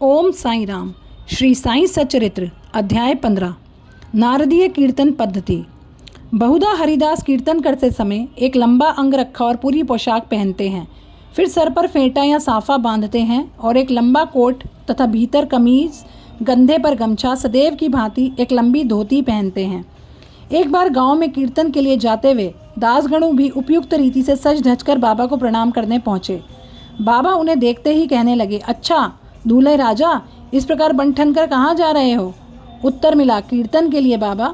ओम साई राम। श्री साई सच्चरित्र अध्याय 15। नारदीय कीर्तन पद्धति। बहुधा हरिदास कीर्तन करते समय एक लंबा अंग रखा और पूरी पोशाक पहनते हैं, फिर सर पर फेंटा या साफा बांधते हैं और एक लंबा कोट तथा भीतर कमीज, कंधे पर गमछा, सदैव की भांति एक लंबी धोती पहनते हैं। एक बार गांव में कीर्तन के लिए जाते हुए दासगणु भी उपयुक्त रीति से सज धज कर बाबा को प्रणाम करने पहुँचे। बाबा उन्हें देखते ही कहने लगे, अच्छा दूल्हे राजा, इस प्रकार बंठन कर कहाँ जा रहे हो? उत्तर मिला, कीर्तन के लिए बाबा।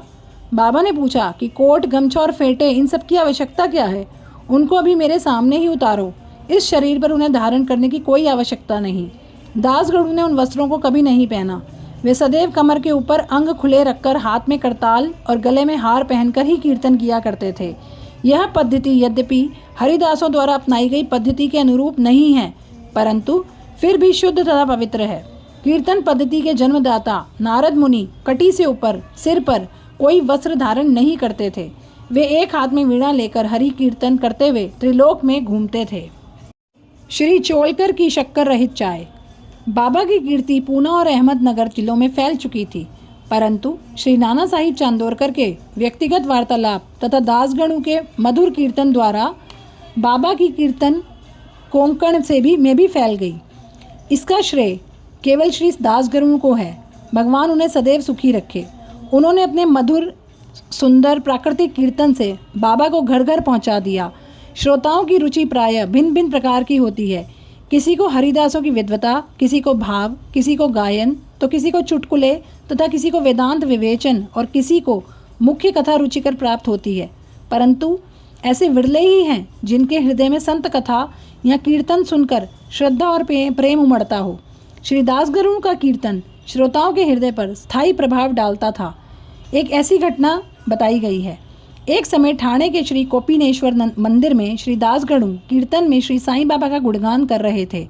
बाबा ने पूछा कि कोट, गमछा और फेंटे, इन सब की आवश्यकता क्या है? उनको अभी मेरे सामने ही उतारो। इस शरीर पर उन्हें धारण करने की कोई आवश्यकता नहीं। दासगणु ने उन वस्त्रों को कभी नहीं पहना। वे सदैव कमर के ऊपर अंग खुले रखकर हाथ में करताल और गले में हार पहनकर ही कीर्तन किया करते थे। यह पद्धति यद्यपि हरिदासों द्वारा अपनाई गई पद्धति के अनुरूप नहीं है, परंतु फिर भी शुद्ध तथा पवित्र है। कीर्तन पद्धति के जन्मदाता नारद मुनि कटी से ऊपर सिर पर कोई वस्त्र धारण नहीं करते थे। वे एक हाथ में वीणा लेकर हरि कीर्तन करते हुए त्रिलोक में घूमते थे। श्री चोलकर की शक्कर रहित चाय। बाबा की कीर्ति पूना और अहमदनगर जिलों में फैल चुकी थी, परंतु श्री नाना साहिब चांदोरकर के व्यक्तिगत वार्तालाप तथा दासगणु के मधुर कीर्तन द्वारा बाबा की कीर्तन कोंकण में भी फैल गई। इसका श्रेय केवल श्री दासगणु को है। भगवान उन्हें सदैव सुखी रखे। उन्होंने अपने मधुर सुंदर प्राकृतिक कीर्तन से बाबा को घर घर पहुंचा दिया। श्रोताओं की रुचि प्रायः भिन्न भिन्न प्रकार की होती है। किसी को हरिदासों की विद्वता, किसी को भाव, किसी को गायन, तो किसी को चुटकुले तथा किसी को वेदांत विवेचन और किसी को मुख्य कथा रुचिकर प्राप्त होती है। परंतु ऐसे विरले ही हैं जिनके हृदय में संत कथा या कीर्तन सुनकर श्रद्धा और प्रेम उमड़ता हो। श्री दासगणु का कीर्तन श्रोताओं के हृदय पर स्थायी प्रभाव डालता था। एक ऐसी घटना बताई गई है। एक समय ठाणे के श्री कोपिनेश्वर मंदिर में श्री दासगणु कीर्तन में श्री साईं बाबा का गुणगान कर रहे थे।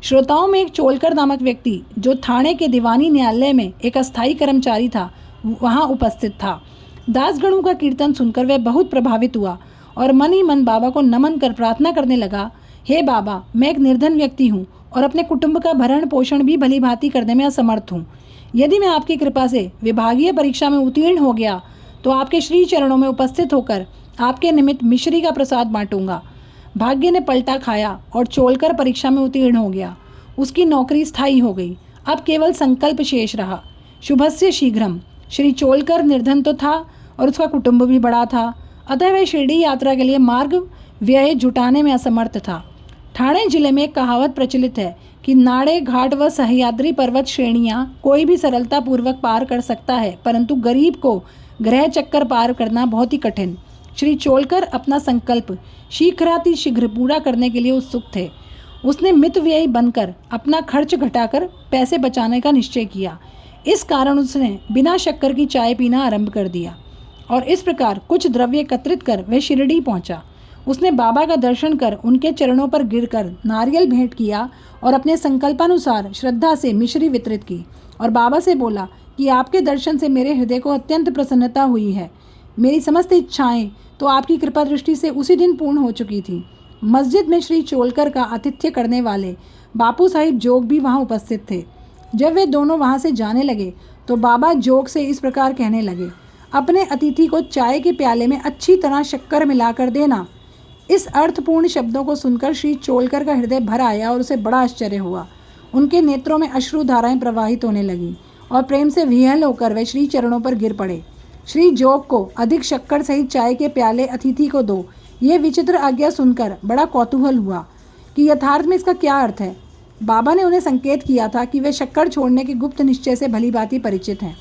श्रोताओं में एक चोलकर नामक व्यक्ति, जो ठाणे के दीवानी न्यायालय में एक अस्थायी कर्मचारी था, वहाँ उपस्थित था। दासगणु का कीर्तन सुनकर वह बहुत प्रभावित हुआ और मन ही मन बाबा को नमन कर प्रार्थना करने लगा, हे बाबा, मैं एक निर्धन व्यक्ति हूँ और अपने कुटुंब का भरण पोषण भी भली भांति करने में असमर्थ हूँ। यदि मैं आपकी कृपा से विभागीय परीक्षा में उत्तीर्ण हो गया तो आपके श्री चरणों में उपस्थित होकर आपके निमित्त मिश्री का प्रसाद बांटूंगा। भाग्य ने पलटा खाया और चोलकर परीक्षा में उत्तीर्ण हो गया। उसकी नौकरी स्थायी हो गई। अब केवल संकल्प शेष रहा। शुभस्य शीघ्रम। श्री चोलकर निर्धन तो था और उसका कुटुंब भी बड़ा था, अतः वह शिरडी यात्रा के लिए मार्ग व्यय जुटाने में असमर्थ था। ठाणे जिले में एक कहावत प्रचलित है कि नाड़े, घाट व सह्याद्री पर्वत श्रेणियाँ कोई भी सरलता पूर्वक पार कर सकता है, परंतु गरीब को ग्रह चक्कर पार करना बहुत ही कठिन। श्री चोलकर अपना संकल्प शीघ्र पूरा करने के लिए उत्सुक थे। उसने मितव्ययी बनकर अपना खर्च घटाकर पैसे बचाने का निश्चय किया। इस कारण उसने बिना शक्कर की चाय पीना आरंभ कर दिया और इस प्रकार कुछ द्रव्य एकत्रित कर वह शिरडी पहुंचा। उसने बाबा का दर्शन कर उनके चरणों पर गिरकर नारियल भेंट किया और अपने संकल्पानुसार श्रद्धा से मिश्री वितरित की और बाबा से बोला कि आपके दर्शन से मेरे हृदय को अत्यंत प्रसन्नता हुई है। मेरी समस्त इच्छाएं तो आपकी कृपा दृष्टि से उसी दिन पूर्ण हो चुकी थी। मस्जिद में श्री चोलकर का आतिथ्य करने वाले बापू साहिब जोग भी वहाँ उपस्थित थे। जब वे दोनों वहाँ से जाने लगे तो बाबा जोग से इस प्रकार कहने लगे, अपने अतिथि को चाय के प्याले में अच्छी तरह शक्कर मिलाकर देना। इस अर्थपूर्ण शब्दों को सुनकर श्री चोलकर का हृदय भर आया और उसे बड़ा आश्चर्य हुआ। उनके नेत्रों में अश्रु धाराएं प्रवाहित होने लगीं और प्रेम से विह्वल होकर वे श्री चरणों पर गिर पड़े। श्री जोग को अधिक शक्कर सहित चाय के प्याले अतिथि को दो। ये विचित्र आज्ञा सुनकर बड़ा कौतूहल हुआ कि यथार्थ में इसका क्या अर्थ है। बाबा ने उन्हें संकेत किया था कि वे शक्कर छोड़ने के गुप्त निश्चय से भली भांति परिचित हैं।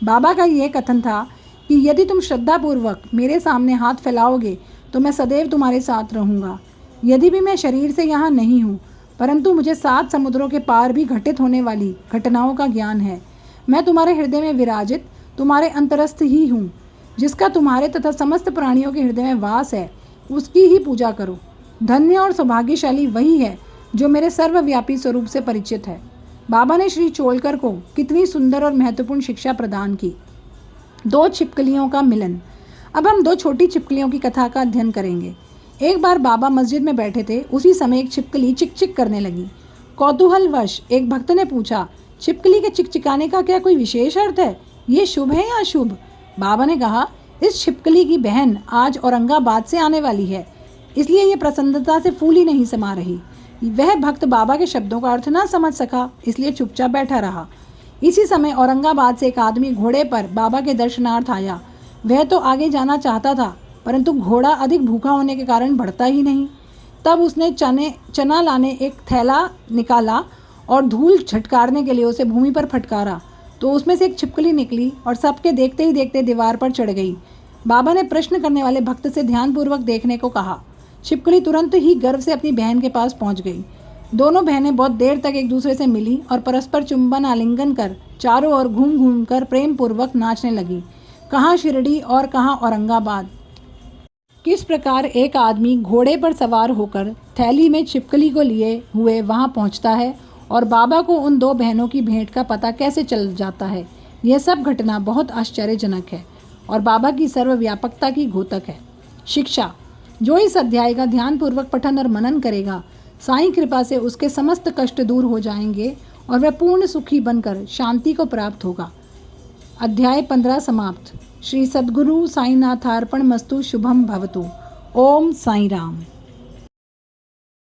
बाबा का यह कथन था कि यदि तुम श्रद्धापूर्वक मेरे सामने हाथ फैलाओगे तो मैं सदैव तुम्हारे साथ रहूँगा। यदि भी मैं शरीर से यहाँ नहीं हूँ, परंतु मुझे 7 समुद्रों के पार भी घटित होने वाली घटनाओं का ज्ञान है। मैं तुम्हारे हृदय में विराजित तुम्हारे अंतरस्थ ही हूँ। जिसका तुम्हारे तथा समस्त प्राणियों के हृदय में वास है, उसकी ही पूजा करो। धन्य और सौभाग्यशाली वही है जो मेरे सर्वव्यापी स्वरूप से परिचित है। बाबा ने श्री चोलकर को कितनी सुंदर और महत्वपूर्ण शिक्षा प्रदान की। 2 छिपकलियों का मिलन। अब हम 2 छोटी छिपकलियों की कथा का अध्ययन करेंगे। एक बार बाबा मस्जिद में बैठे थे। उसी समय एक छिपकली चिक चिक करने लगी। कौतूहलवश एक भक्त ने पूछा छिपकली के चिकचिकाने का क्या कोई विशेष अर्थ है? ये शुभ है या अशुभ? बाबा ने कहा, इस छिपकली की बहन आज औरंगाबाद से आने वाली है, इसलिए ये प्रसन्नता से फूली नहीं समा रही। वह भक्त बाबा के शब्दों का अर्थ ना समझ सका, इसलिए चुपचाप बैठा रहा। इसी समय औरंगाबाद से एक आदमी घोड़े पर बाबा के दर्शनार्थ आया। वह तो आगे जाना चाहता था, परंतु घोड़ा अधिक भूखा होने के कारण बढ़ता ही नहीं। तब उसने चना लाने एक थैला निकाला और धूल झटकारने के लिए उसे भूमि पर फटकारा, तो उसमें से एक छिपकली निकली और सबके देखते ही देखते दीवार पर चढ़ गई। बाबा ने प्रश्न करने वाले भक्त से ध्यानपूर्वक देखने को कहा। छिपकली तुरंत ही गर्व से अपनी बहन के पास पहुंच गई। दोनों बहनें बहुत देर तक एक दूसरे से मिली और परस्पर चुंबन आलिंगन कर चारों ओर घूम घूम कर प्रेम पूर्वक नाचने लगी। कहाँ शिरडी और कहाँ औरंगाबाद। किस प्रकार एक आदमी घोड़े पर सवार होकर थैली में छिपकली को लिए हुए वहाँ पहुँचता है और बाबा को उन दो बहनों की भेंट का पता कैसे चल जाता है। यह सब घटना बहुत आश्चर्यजनक है और बाबा की सर्वव्यापकता की घोतक है। शिक्षा। जो इस अध्याय का ध्यानपूर्वक पठन और मनन करेगा, साईं कृपा से उसके समस्त कष्ट दूर हो जाएंगे और वह पूर्ण सुखी बनकर शांति को प्राप्त होगा। अध्याय 15 समाप्त। श्री सद्गुरु साईनाथार्पण मस्तु। शुभम भवतु। ओम साई राम।